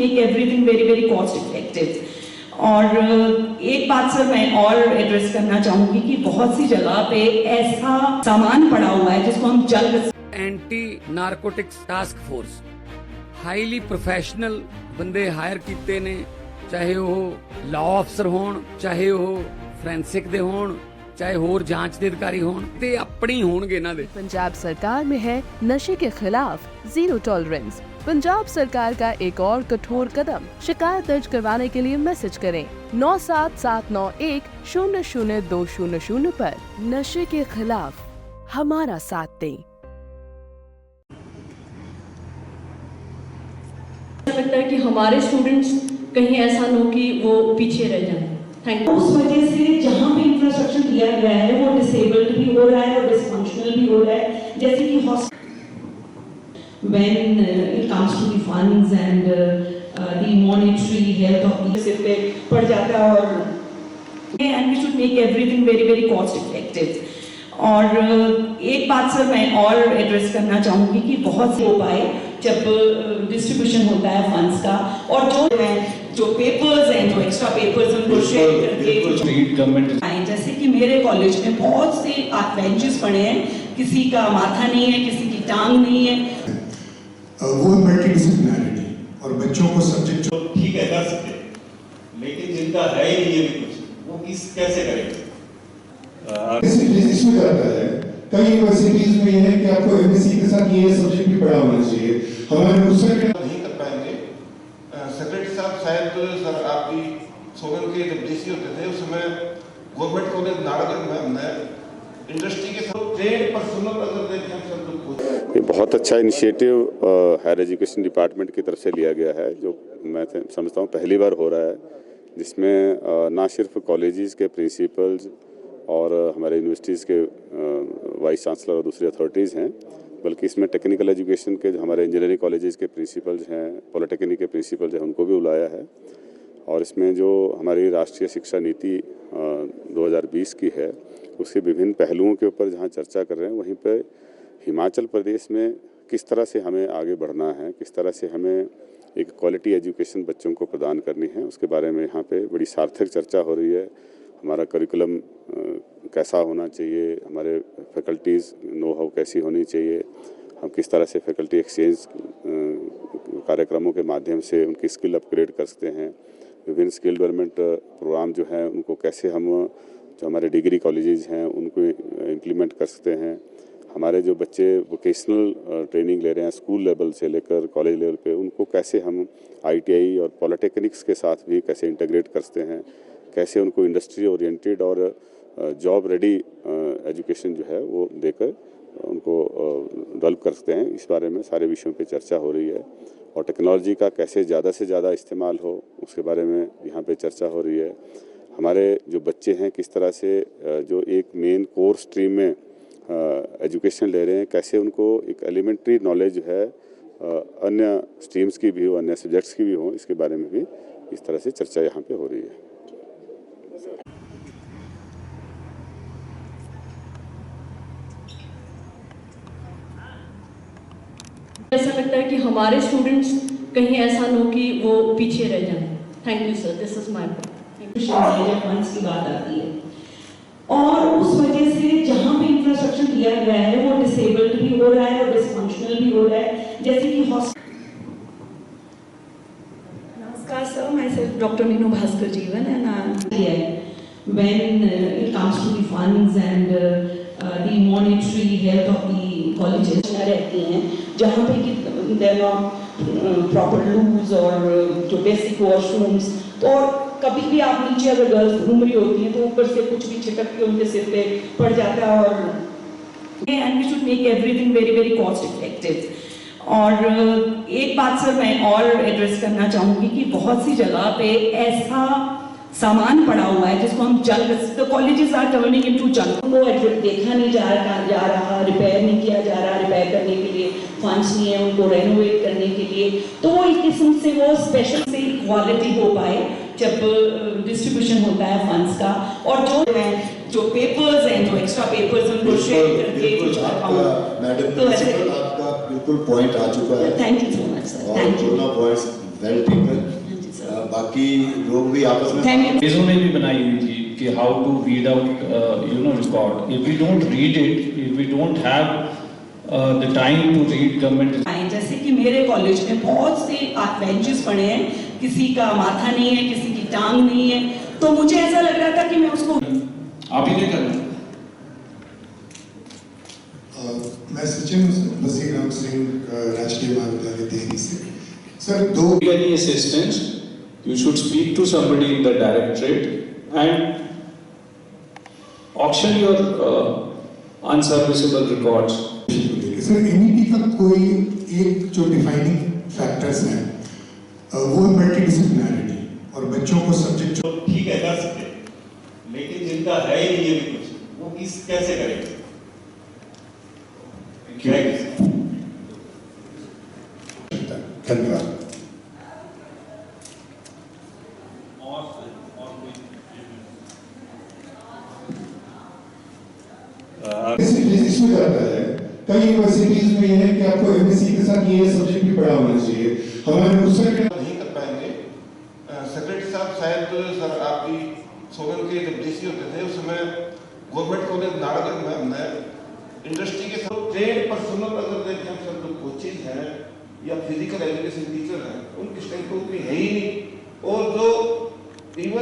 make everything very very cost effective. और एक बात सर मैं और एड्रेस करना चाहूंगी कि बहुत सी जगह पे ऐसा सामान पड़ा हुआ है जिसको हम जल्द anti narcotics task force highly professional बंदे हायर कीते ने, चाहे वो लॉ अफसर होण, चाहे वो फोरेंसिक दे होण, चाहे होर जांच दे अधिकारी होण, ते अपनी होणगे इन्हां दे। पंजाब सरकार में है नशे के खिलाफ जीरो टॉलरेंस। पंजाब सरकार का एक और कठोर कदम। शिकायत दर्ज करवाने के लिए मैसेज करें 9779100200 पर। नशे के खिलाफ हमारा साथ दें। ऐसा लगता है कि हमारे स्टूडेंट्स कहीं ऐसा न हो कि वो पीछे रह जाएं। Thank you. उस वजह से जहाँ पे इंफ्रास्ट्रक्चर दिया गया है वो डिसेबल्ड भी हो रहा है और डिसफंक्शनल भी हो रहा है, जैसे कि when it comes to the funds and the monetary health of the सिर पे पड़ जाता है और and we should make everything very very cost effective. और एक बात सर मैं और एड्रेस करना चाहूँगी कि बहुत से हो पाए जब डिस्ट्रीब्यूशन होता है फंड्स का, और जो पेपर्स हैं, जो एक्स्ट्रा पेपर्स उनको शेयर करके, जैसे कि मेरे कॉलेज में बहुत से बेंचेस पड़े हैं, किसी का माथा नहीं है, किसी की टांग नहीं है। वो मल्टीडिसिप्लिनैरिटी और बच्चों को सब्जेक्ट तो ठीक है कर सकते, लेकिन जिनका है ही नहीं है भी कुछ, वो कैसे करेंगे? इसमें करता है कई यूनिवर्सिटीज में है कि आपको एमएससी के साथ ये सब्जेक्ट भी पढ़ा होना चाहिए। हमारे दूसरे नहीं कर पाएंगे। सेक्रेटरी साहब शायद सर आपकी सोलन के जब डीसी होते थे उस समय गवर्नमेंट कॉलेज नारायण में हमने इंडस्ट्री के साथ ट्रेड पर्सनल अगर देखें सब लोग। ये बहुत अच्छा इनिशिएटिव हायर एजुकेशन डिपार्टमेंट की तरफ से लिया गया है, जो मैं समझता हूँ पहली बार हो रहा है, जिसमें ना सिर्फ कॉलेजेस के प्रिंसिपल्स और हमारे यूनिवर्सिटीज़ के वाइस चांसलर और दूसरी अथॉरिटीज़ हैं, बल्कि इसमें टेक्निकल एजुकेशन के जो हमारे इंजीनियरिंग कॉलेजेस के प्रिंसिपल्स हैं, पॉलिटेक्निक के प्रिंसिपल्स हैं, उनको भी बुलाया है। और इसमें जो हमारी राष्ट्रीय शिक्षा नीति 2020 की है, उसके विभिन्न पहलुओं के ऊपर जहाँ चर्चा कर रहे हैं, वहीं पर हिमाचल प्रदेश में किस तरह से हमें आगे बढ़ना है, किस तरह से हमें एक क्वालिटी एजुकेशन बच्चों को प्रदान करनी है, उसके बारे में यहाँ पे बड़ी सार्थक चर्चा हो रही है। हमारा करिकुलम कैसा होना चाहिए, हमारे फैकल्टीज़ नो हाउ कैसी होनी चाहिए, हम किस तरह से फैकल्टी एक्सचेंज कार्यक्रमों के माध्यम से उनकी स्किल अपग्रेड कर सकते हैं, विभिन्न स्किल डेवलपमेंट प्रोग्राम जो हैं उनको कैसे हम जो हमारे डिग्री कॉलेजेस हैं उनको इम्प्लीमेंट कर सकते हैं, हमारे जो बच्चे वोकेशनल ट्रेनिंग ले रहे हैं स्कूल लेवल से लेकर कॉलेज लेवल पे, उनको कैसे हम आईटीआई और पॉलिटेक्निक्स के साथ भी कैसे इंटीग्रेट कर सकते हैं, कैसे उनको इंडस्ट्री ओरिएंटेड और जॉब रेडी एजुकेशन जो है वो देकर उनको डेवलप कर सकते हैं। इस बारे में सारे विषयों पे चर्चा हो रही है, और टेक्नोलॉजी का कैसे ज़्यादा से ज़्यादा इस्तेमाल हो उसके बारे में यहाँ पे चर्चा हो रही है। हमारे जो बच्चे हैं किस तरह से जो एक मेन कोर स्ट्रीम में एजुकेशन ले रहे हैं, कैसे उनको एक एलिमेंट्री नॉलेज जो है अन्य स्ट्रीम्स की भी हो, अन्य सब्जेक्ट्स की भी हो, इसके बारे में भी इस तरह से चर्चा यहाँ पे हो रही है। ऐसा लगता है कि हमारे स्टूडेंट्स कहीं ऐसा न हो कि वो पीछे रह जाएं। Thank you sir, this is my point. Funds की बात आती है, और उस वजह से जहाँ पे इंफ्रास्ट्रक्चर दिया गया है वो डिसेबल्ड भी हो रहा है और डिसफंक्शनल भी हो रहा है, जैसे कि नमस्कार sir, my self doctor Meenu Bhaskar जीवन and when it comes to the funds and the monetary health of the colleges रहती हैं जहाँ पे कि there are proper loops और जो basic washrooms, तो और कभी भी आप नीचे अगर गर्ल्स घूम रही होती हैं तो ऊपर से कुछ भी छिटक के उनके सिर पे पड़ जाता है, और and we should make everything very very cost effective. और एक बात सर मैं और एड्रेस करना चाहूँगी कि बहुत सी जगह पे ऐसा सामान पड़ा हुआ है जिसको हम junk, colleges are turning into junk, वो देखा नहीं जा रहा, रिपेयर नहीं किया जा रहा, रिपेयर करने के लिए फंड्स नहीं है, उनको रेनोवेट करने के लिए, तो वो एक किस्म से वो स्पेशल से क्वालिटी हो पाए जब डिस्ट्रीब्यूशन होता है फंड्स का, और जो पेपर्स हैं, जो एक्स्ट्रा पेपर्स उनको शेयर करके मैडम आपका बिल्कुल पॉइंट आ चुका है। Thank you so much sir, thank you. Well taken. बाकी लोग भी आपस में अंग्रेजों ने भी बनाई हुई थी कि how to read out record. If we don't read it, if we don't have the time to read government. जैसे कि मेरे कॉलेज में बहुत से बेंचेस पड़े हैं, किसी का माथा नहीं है, किसी की टांग नहीं है, तो मुझे ऐसा लग रहा था कि मैं उसको आप ही नहीं करना. मैं सचिन वसीराम सिंह राजकीय महाविद्यालय टिहरी से. सर, दो Any assistance, you should speak to somebody in the directorate and auction your unserviceable records. Sir, NEP का कोई एक जो डिफाइनिंग फैक्टर्स हैं वो मल्टीडिसिप्लिनैरिटी और बच्चों को सब्जेक्ट तो ठीक है कर सकते हैं, लेकिन जिनका है ही नहीं ये भी कुछ, वो किस कैसे करेंगे? धन्यवाद. इसमें जाता है कई यूनिवर्सिटीज में यह है कि आपको एमएससी के साथ ये सब्जेक्ट भी पढ़ा होना चाहिए. हमारे नहीं कर पाएंगे. सेक्रेटरी साहब शायद सर आपकी सोलन के जब डीसी होते थे उस समय गवर्नमेंट कॉलेज नारायण में हमने इंडस्ट्री के साथ ट्रेड पर्सनल अगर देखें हम सब लोग कोचेज हैं या फिजिकल एजुकेशन टीचर हैं, उनकी स्ट्रेंथ तो उतनी है ही नहीं. और जो इवन